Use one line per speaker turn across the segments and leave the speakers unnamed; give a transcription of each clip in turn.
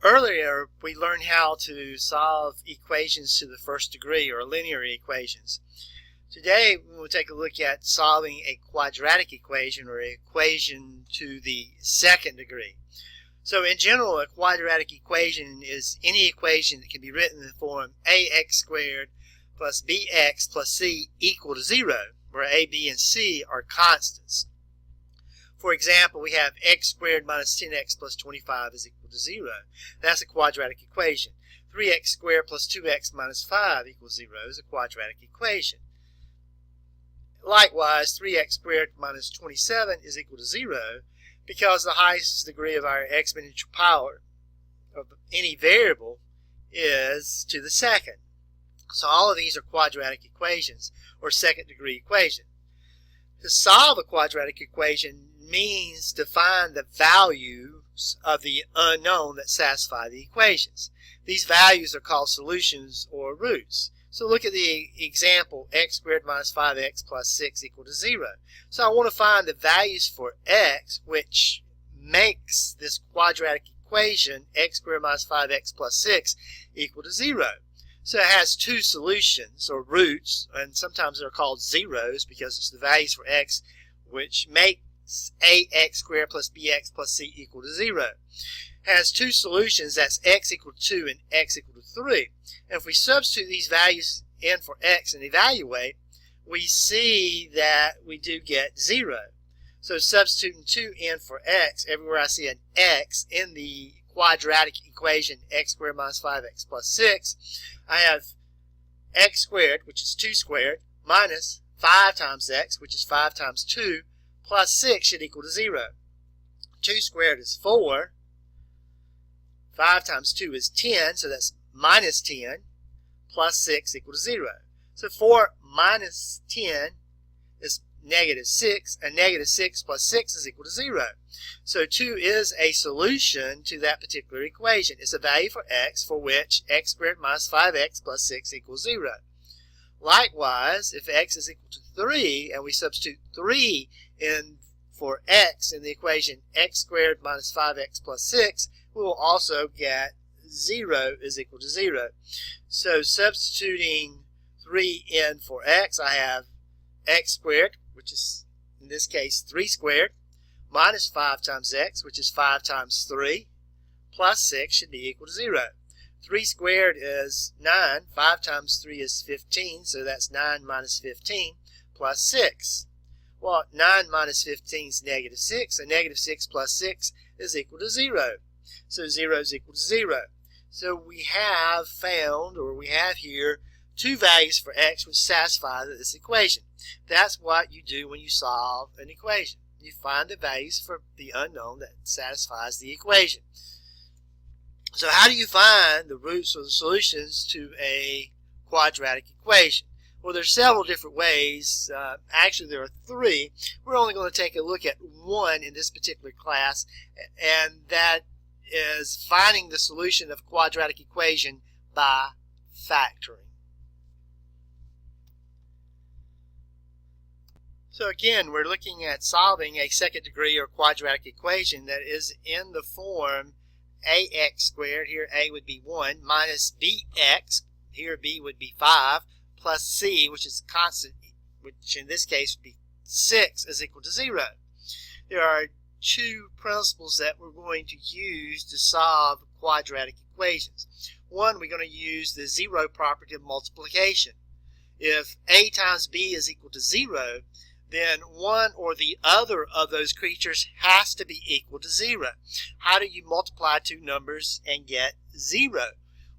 Earlier, we learned how to solve equations to the first degree, or linear equations. Today, we will take a look at solving a quadratic equation, or equation to the second degree. So in general, a quadratic equation is any equation that can be written in the form ax squared plus bx plus c equal to 0, where a, b, and c are constants. For example, we have x squared minus 10x plus 25 is equal to 0. That's a quadratic equation. 3x squared plus 2x minus 5 equals 0 is a quadratic equation. Likewise, 3x squared minus 27 is equal to 0 because the highest degree of our exponential power of any variable is to the second. So all of these are quadratic equations, or second degree equations. To solve a quadratic equation means to find the values of the unknown that satisfy the equations. These values are called solutions or roots. So look at the example, x squared minus 5x plus 6 equal to 0. So I want to find the values for x, which makes this quadratic equation, x squared minus 5x plus 6 equal to 0. So it has two solutions, or roots, and sometimes they're called zeros because it's the values for x which makes ax squared plus bx plus c equal to 0. It has two solutions, that's x equal to 2 and x equal to 3. And if we substitute these values in for x and evaluate, we see that we do get 0. So substituting 2 in for x, everywhere I see an x in the quadratic equation x squared minus 5x plus 6, I have x squared, which is 2 squared, minus 5 times x, which is 5 times 2, plus 6 should equal to 0. 2 squared is 4. 5 times 2 is 10, so that's minus 10, plus 6 equal to 0. So 4 minus 10 is negative 6, and negative 6 plus 6 is equal to 0. So 2 is a solution to that particular equation. It's a value for x for which x squared minus 5x plus 6 equals 0. Likewise, if x is equal to 3, and we substitute 3 in for x in the equation x squared minus 5x plus 6, we will also get 0 is equal to 0. So substituting 3 in for x, I have x squared, which is in this case 3 squared, minus 5 times x, which is 5 times 3, plus 6 should be equal to 0. 3 squared is 9, 5 times 3 is 15, so that's 9 minus 15, plus 6. Well, 9 minus 15 is negative 6, and negative 6 plus 6 is equal to 0. So 0 is equal to 0. So we have found, or we have here, two values for x which satisfy this equation. That's what you do when you solve an equation. You find the values for the unknown that satisfies the equation. So how do you find the roots or the solutions to a quadratic equation? Well, there's several different ways. Actually, there are three. We're only going to take a look at one in this particular class, and that is finding the solution of a quadratic equation by factoring. So again, we're looking at solving a second degree or quadratic equation that is in the form ax squared, here a would be 1, minus bx, here b would be 5, plus c, which is a constant, which in this case would be 6, is equal to 0. There are two principles that we're going to use to solve quadratic equations. One, we're going to use the zero property of multiplication. If a times b is equal to 0, then one or the other of those creatures has to be equal to 0. How do you multiply two numbers and get 0?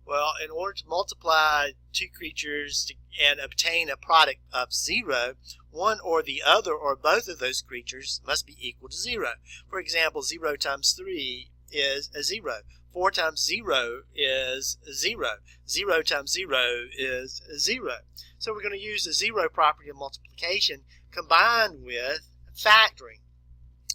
Well, in order to multiply two creatures and obtain a product of 0, one or the other or both of those creatures must be equal to 0. For example, 0 times 3 is a 0. 4 times 0 is 0. 0 times 0 is 0. So we're going to use the zero property of multiplication combined with factoring.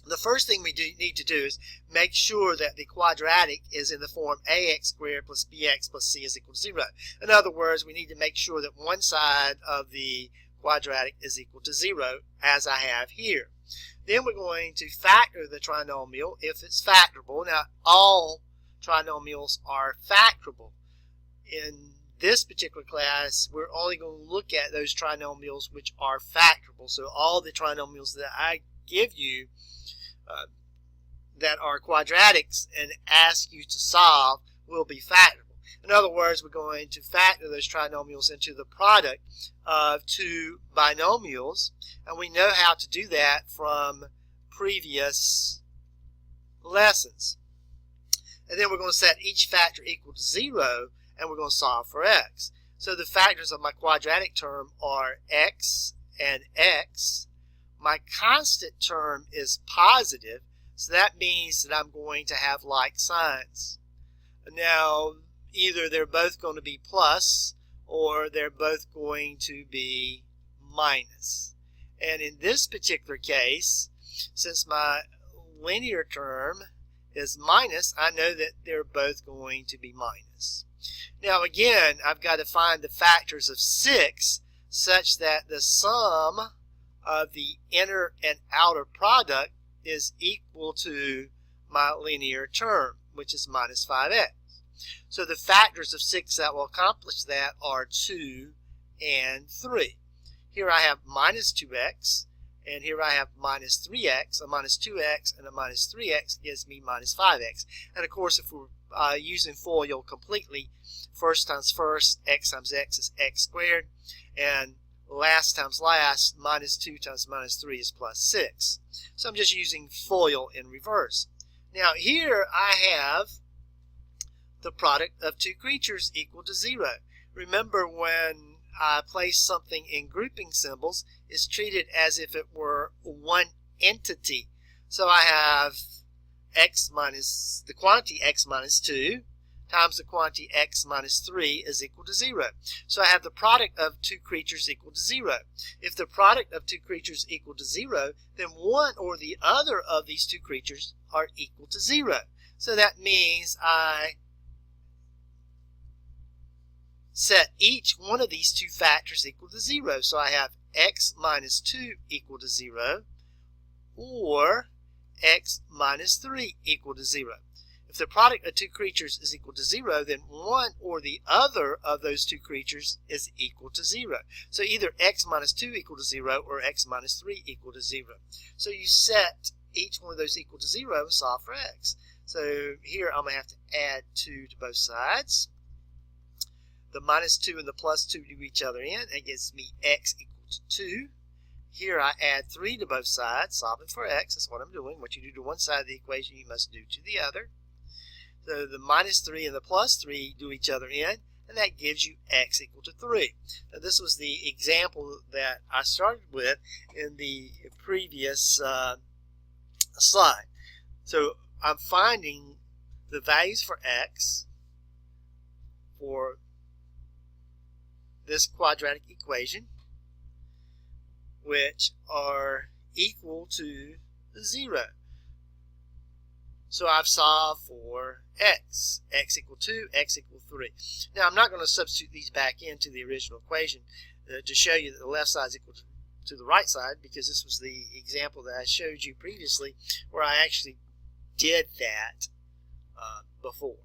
The first thing we need to do is make sure that the quadratic is in the form ax squared plus bx plus c is equal to 0. In other words, we need to make sure that one side of the quadratic is equal to 0, as I have here. Then we're going to factor the trinomial if it's factorable. Now, all trinomials are factorable. In this particular class, we're only going to look at those trinomials which are factorable. So all the trinomials that I give you that are quadratics and ask you to solve will be factorable. In other words, we're going to factor those trinomials into the product of two binomials, and we know how to do that from previous lessons. And then we're going to set each factor equal to 0, and we're going to solve for x. So the factors of my quadratic term are x and x. My constant term is positive, so that means that I'm going to have like signs. Now, either they're both going to be plus or they're both going to be minus. And in this particular case, since my linear term is minus, I know that they're both going to be minus. Now again, I've got to find the factors of 6 such that the sum of the inner and outer product is equal to my linear term, which is minus 5x. So the factors of 6 that will accomplish that are 2 and 3. Here I have minus 2x, and here I have minus 3x. A minus 2x and a minus 3x gives me minus 5x. And of course, if we're using FOIL completely, first times first, x times x is x squared, and last times last, minus 2 times minus 3 is plus 6. So I'm just using FOIL in reverse. Now here I have the product of two creatures equal to 0. Remember, when I place something in grouping symbols, it's treated as if it were one entity. So I have x minus the quantity x minus 2 times the quantity x minus 3 is equal to 0. So I have the product of two creatures equal to 0. If the product of two creatures equal to 0, then one or the other of these two creatures are equal to 0. So that means I set each one of these two factors equal to 0. So I have x minus 2 equal to 0 or x minus 3 equal to 0. If the product of two creatures is equal to 0, then one or the other of those two creatures is equal to 0. So either x minus 2 equal to 0 or x minus 3 equal to 0. So you set each one of those equal to 0 and solve for x. So here I'm going to have to add 2 to both sides. The minus 2 and the plus 2 do each other in, and gives me x equal to 2. Here I add 3 to both sides, solving for x. That's what I'm doing. What you do to one side of the equation, you must do to the other. So the minus 3 and the plus 3 do each other in, and that gives you x equal to 3. Now this was the example that I started with in the previous slide. So I'm finding the values for x for this quadratic equation, which are equal to 0. So I've solved for x. X equal 2, x equal 3. Now I'm not going to substitute these back into the original equation to show you that the left side is equal to the right side, because this was the example that I showed you previously where I actually did that before.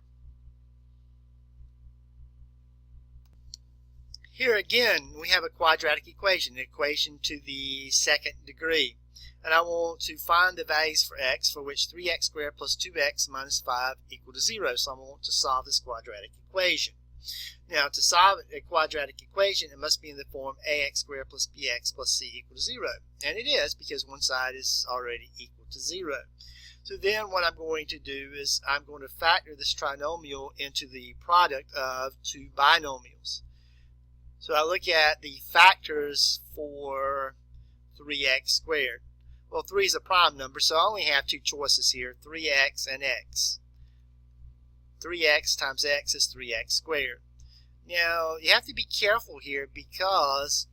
Here again, we have a quadratic equation, an equation to the second degree. And I want to find the values for x, for which 3x squared plus 2x minus 5 equal to 0. So I want to solve this quadratic equation. Now, to solve a quadratic equation, it must be in the form ax squared plus bx plus c equal to 0. And it is, because one side is already equal to 0. So then what I'm going to do is I'm going to factor this trinomial into the product of two binomials. So I look at the factors for 3x squared. Well, 3 is a prime number, so I only have two choices here, 3x and x. 3x times x is 3x squared. Now, you have to be careful here because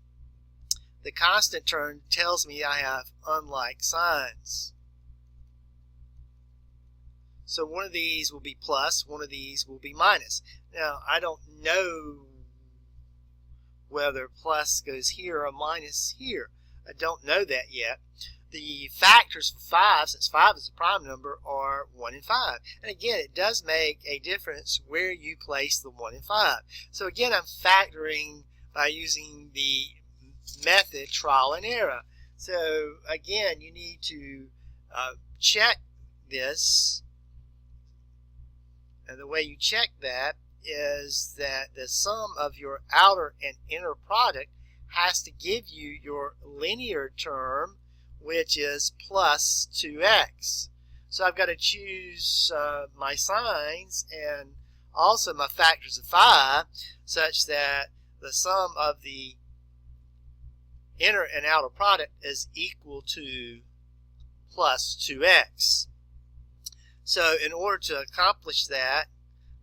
the constant term tells me I have unlike signs. So one of these will be plus, one of these will be minus. Now, I don't know whether plus goes here or minus here. I don't know that yet. the factors for 5, since 5 is a prime number, are 1 and 5. And again, it does make a difference where you place the 1 and 5. So again, I'm factoring by using the method trial and error. So again, you need to check this. And the way you check that is that the sum of your outer and inner product has to give you your linear term, which is plus 2x. So I've got to choose my signs and also my factors of 5 such that the sum of the inner and outer product is equal to plus 2x. So in order to accomplish that,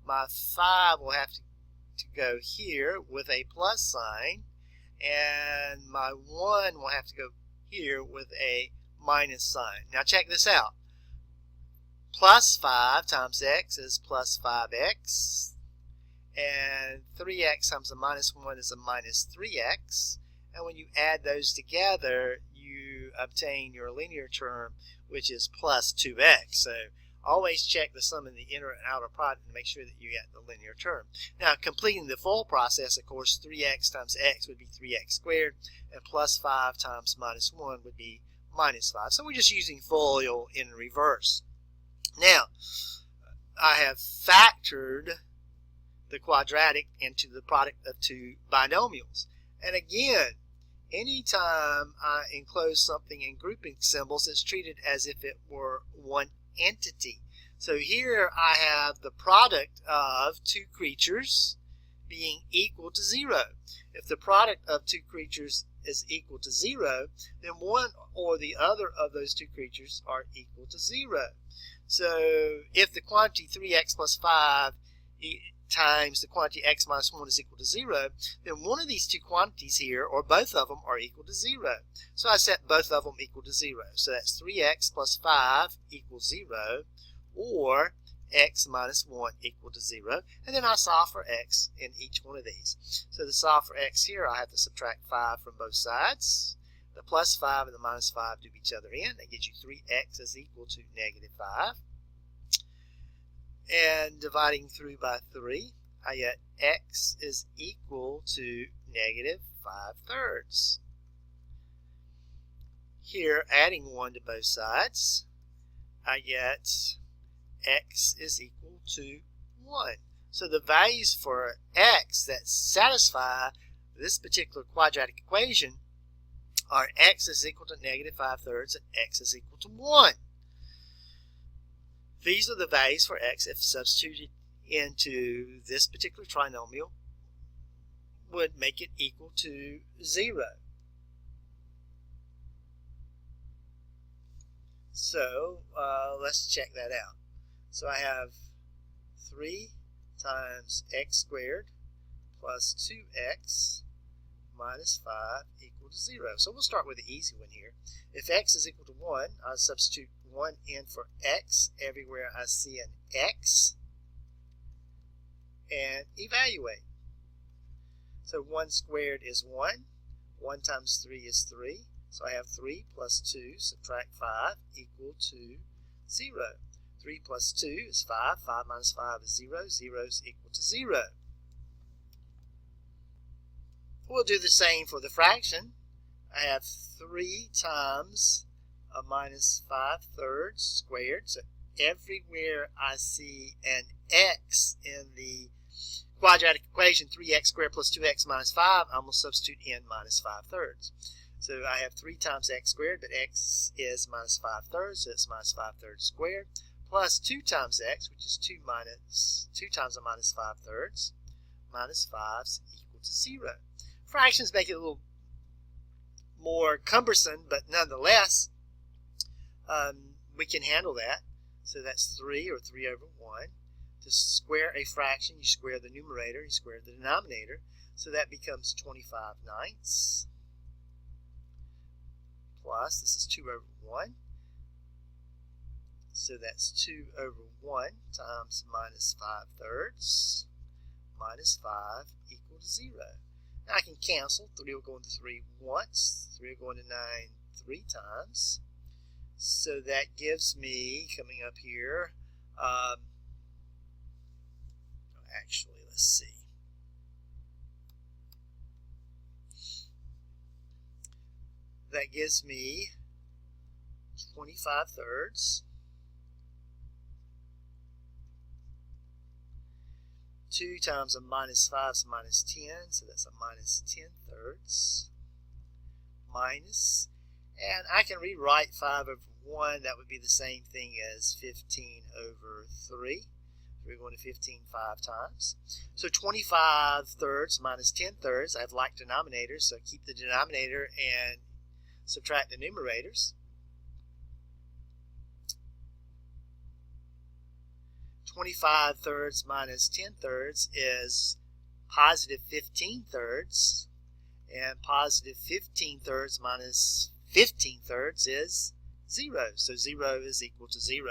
my 5 will have to go here with a plus sign, and my 1 will have to go here with a minus sign. Now check this out. Plus 5 times x is plus 5x, and 3x times a minus 1 is a minus 3x. And when you add those together, you obtain your linear term, which is plus 2x. So always check the sum of the inner and outer product to make sure that you get the linear term. Now, completing the full process, of course, 3x times x would be 3x squared, and plus 5 times minus 1 would be minus 5. So we're just using FOIL in reverse. Now, I have factored the quadratic into the product of two binomials. And again, anytime I enclose something in grouping symbols, it's treated as if it were one entity. So here I have the product of two creatures being equal to 0. If the product of two creatures is equal to 0, then one or the other of those two creatures are equal to 0. So if the quantity 3x plus 5 times the quantity x minus 1 is equal to 0, then one of these two quantities here, or both of them, are equal to 0. So I set both of them equal to 0. So that's 3x plus 5 equals 0, or x minus 1 equal to 0. And then I solve for x in each one of these. So to solve for x here, I have to subtract 5 from both sides. The plus 5 and the minus 5 do each other in. That gives you 3x is equal to negative 5. And dividing through by 3, I get x is equal to negative 5/3. Here, adding 1 to both sides, I get x is equal to 1. So the values for x that satisfy this particular quadratic equation are x is equal to negative 5/3 and x is equal to 1. These are the values for x if substituted into this particular trinomial would make it equal to 0. So let's check that out. So I have 3 times x squared plus 2x minus 5 equal to 0. So we'll start with the easy one here. If x is equal to 1, I'll substitute 1 in for x everywhere I see an x and evaluate. So 1 squared is 1. 1 times 3 is 3. So I have 3 plus 2, subtract 5, equal to 0. 3 plus 2 is 5. 5 minus 5 is 0. 0 is equal to 0. We'll do the same for the fraction. I have 3 times a minus 5/3 squared. So everywhere I see an x in the quadratic equation, 3x squared plus 2x minus 5, I'm going to substitute in minus 5/3. So I have 3 times x squared, but x is minus 5/3, so it's minus 5/3 squared, plus 2 times x, which is 2 times a minus 5/3, minus 5 is equal to 0. Fractions make it a little more cumbersome, but nonetheless, we can handle that. So that's 3, or 3 over 1. To square a fraction, you square the numerator, you square the denominator. So that becomes 25/9. Plus, this is 2 over 1. So that's 2 over 1 times minus 5/3 minus 5 equal to 0. Now I can cancel. 3 will go into 3 once. 3 will go into 9 3 times. So that gives me, coming up here, actually, let's see. That gives me 25 thirds. 2 times a minus 5 is a minus 10, so that's a minus 10 thirds. Minus, and I can rewrite 5 over 1. That would be the same thing as 15 over 3. We're going to 15 5 times. So 25 thirds minus 10 thirds. I have like denominators, so keep the denominator and subtract the numerators. 25 thirds minus 10 thirds is positive 15 thirds. And positive 15 thirds minus 15 thirds is 0. So 0 is equal to 0.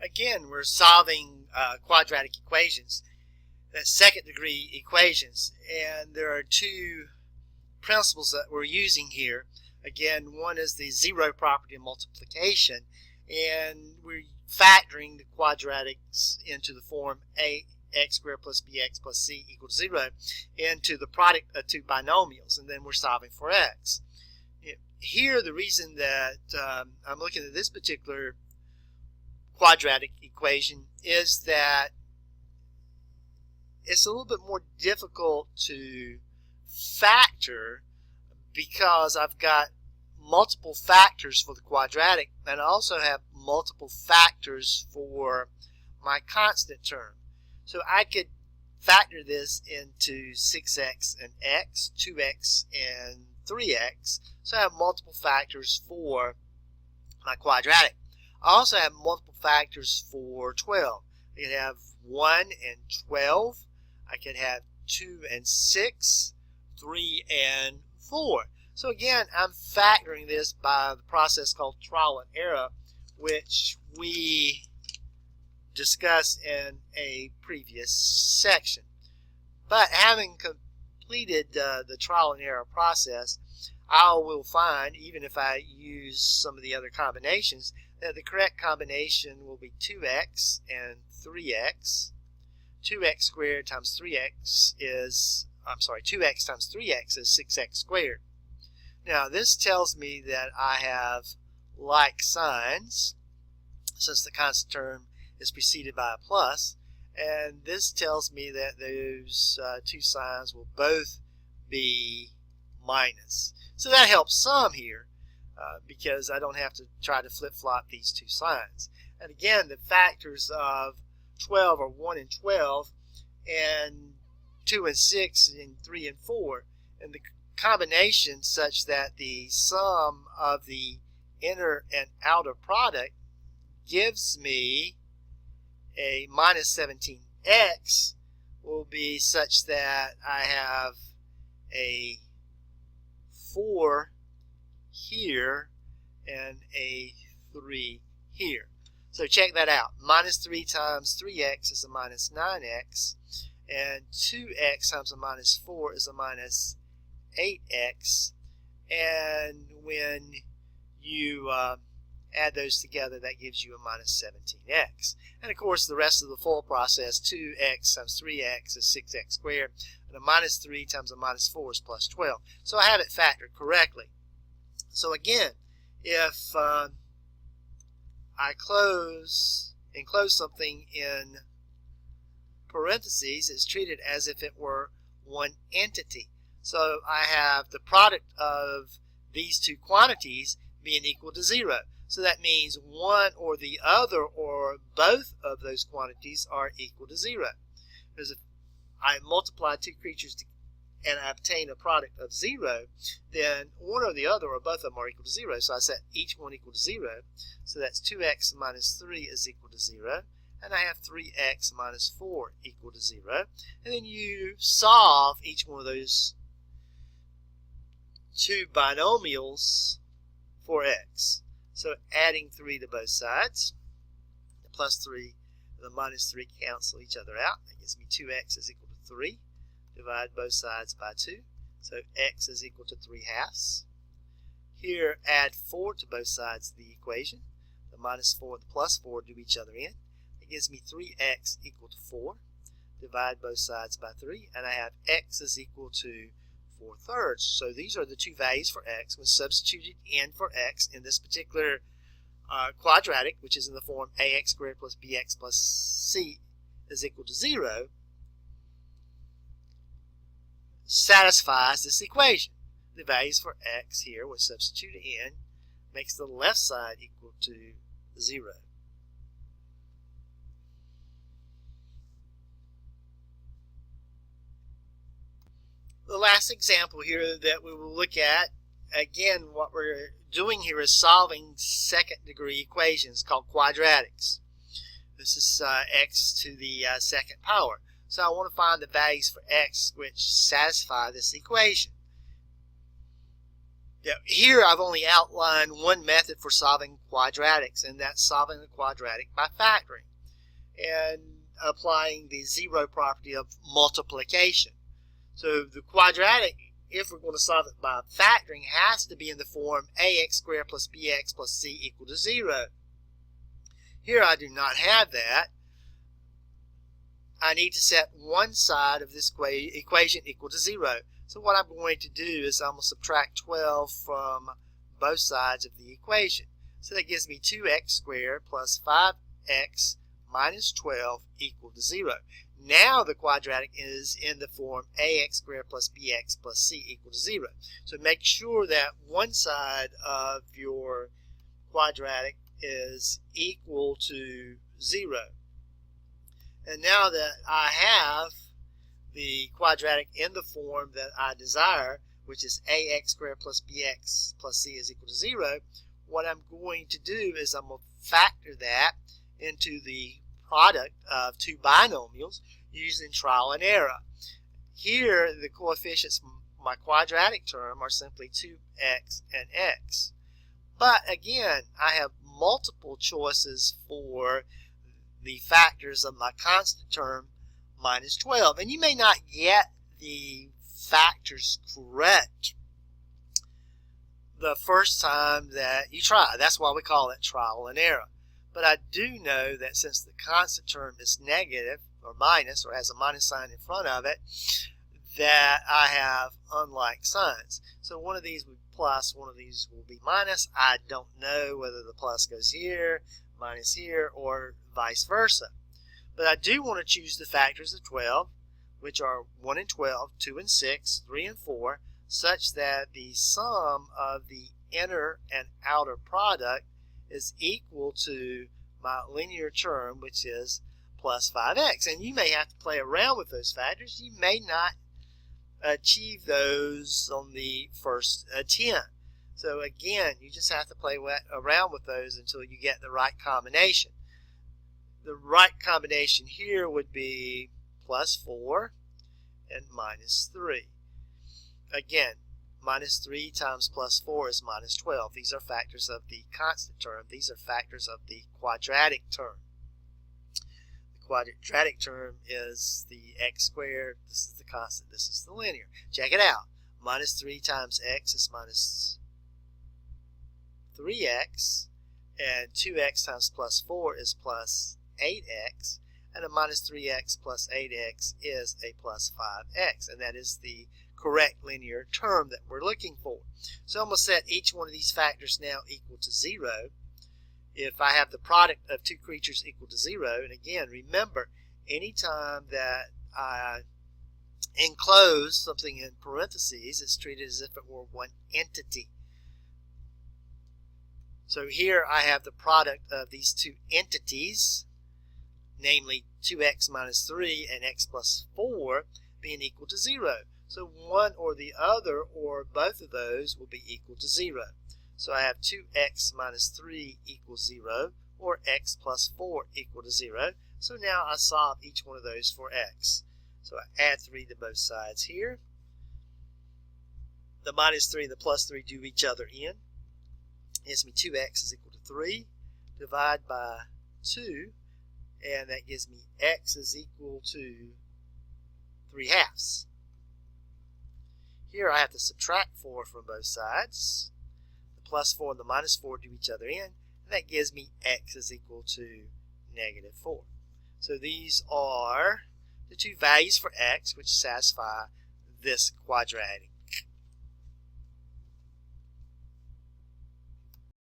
Again, we're solving quadratic equations. That's second degree equations. And there are two principles that we're using here. Again, one is the zero property of multiplication. And we're factoring the quadratics into the form ax squared plus bx plus c equal to 0 into the product of two binomials, and then we're solving for x. Here, the reason that I'm looking at this particular quadratic equation is that it's a little bit more difficult to factor because I've got multiple factors for the quadratic, and I also have multiple factors for my constant term. So I could factor this into 6x and x, 2x and 3x. So I have multiple factors for my quadratic. I also have multiple factors for 12. I could have 1 and 12. I could have 2 and 6, 3 and 4. So again, I'm factoring this by the process called trial and error, which we discussed in a previous section. But having completed the trial and error process, I will find, even if I use some of the other combinations, that the correct combination will be 2x and 3x. 2x squared times 3x is, 2x times 3x is 6x squared. Now this tells me that I have like signs, since the constant term is preceded by a plus, and this tells me that those two signs will both be minus. So that helps some here because I don't have to try to flip-flop these two signs. And again, the factors of 12 are 1 and 12, and 2 and 6, and 3 and 4. And the combination such that the sum of the inner and outer product gives me a minus 17x will be such that I have a 4 here and a 3 here. So check that out. Minus 3 times 3x is a minus 9x, and 2x times a minus 4 is a minus 8x, and when you add those together, that gives you a minus 17x. And of course, the rest of the full process, 2x times 3x is 6x squared, and a minus 3 times a minus 4 is plus 12. So I have it factored correctly. So again, if I enclose something in parentheses, it's treated as if it were one entity. So I have the product of these two quantities being equal to 0. So that means one or the other or both of those quantities are equal to 0. Because if I multiply two creatures and I obtain a product of 0, then one or the other or both of them are equal to 0. So I set each one equal to 0. So that's 2x minus 3 is equal to 0. And I have 3x minus 4 equal to 0. And then you solve each one of those two binomials for x. So adding 3 to both sides, the plus 3 and the minus 3 cancel each other out. That gives me 2x is equal to 3. divide both sides by 2. So x is equal to 3 halves. Here, add 4 to both sides of the equation. The minus 4 and the plus 4 do each other in. It gives me 3x equal to 4. Divide both sides by 3, and I have x is equal to 4/3. So these are the two values for x. When substituted in for x in this particular quadratic, which is in the form ax squared plus bx plus c is equal to 0, satisfies this equation. The values for x here, when substituted in, makes the left side equal to 0. The last example here that we will look at, again, what we're doing here is solving second degree equations called quadratics. This is x to the second power. So I want to find the values for x which satisfy this equation. Now, here I've only outlined one method for solving quadratics, and that's solving the quadratic by factoring and applying the zero property of multiplication. So the quadratic, if we're going to solve it by factoring, has to be in the form ax squared plus bx plus c equal to 0. Here I do not have that. I need to set one side of this equation equal to 0. So what I'm going to do is I'm going to subtract 12 from both sides of the equation. So that gives me 2x squared plus 5x minus 12 equal to 0. Now the quadratic is in the form ax squared plus bx plus c equal to 0. So make sure that one side of your quadratic is equal to 0. And now that I have the quadratic in the form that I desire, which is ax squared plus bx plus c is equal to 0, what I'm going to do is I'm going to factor that into the product of two binomials using trial and error. Here the coefficients of my quadratic term are simply 2x and x. But again, I have multiple choices for the factors of my constant term minus 12. And you may not get the factors correct the first time that you try. That's why we call it trial and error. But I do know that since the constant term is negative or minus or has a minus sign in front of it, that I have unlike signs. So one of these will be plus, one of these will be minus. I don't know whether the plus goes here, minus here, or vice versa. But I do want to choose the factors of 12, which are 1 and 12, 2 and 6, 3 and 4, such that the sum of the inner and outer product is equal to my linear term, which is plus 5x. And you may have to play around with those factors. You may not achieve those on the first attempt. So again, you just have to play around with those until you get the right combination. The right combination here would be plus 4 and minus 3. Again, minus 3 times plus 4 is minus 12. These are factors of the constant term. These are factors of the quadratic term. The quadratic term is the x squared. This is the constant. This is the linear. Check it out. Minus 3 times x is minus 3x. And 2x times plus 4 is plus 8x. And a minus 3x plus 8x is a plus 5x. And that is the correct linear term that we're looking for. So I'm going to set each one of these factors now equal to 0. If I have the product of two creatures equal to 0, and again, remember, anytime that I enclose something in parentheses, it's treated as if it were one entity. So here I have the product of these two entities, namely 2x minus 3 and x plus 4 being equal to 0. So one or the other or both of those will be equal to 0. So I have 2x minus 3 equals 0 or x plus 4 equal to 0. So now I solve each one of those for x. So I add 3 to both sides here. The minus 3 and the plus 3 do each other in. It gives me 2x is equal to 3. Divide by 2. And that gives me x is equal to 3 halves. Here I have to subtract 4 from both sides. The plus 4 and the minus 4 do each other in, and that gives me x is equal to negative 4. So these are the two values for x which satisfy this quadratic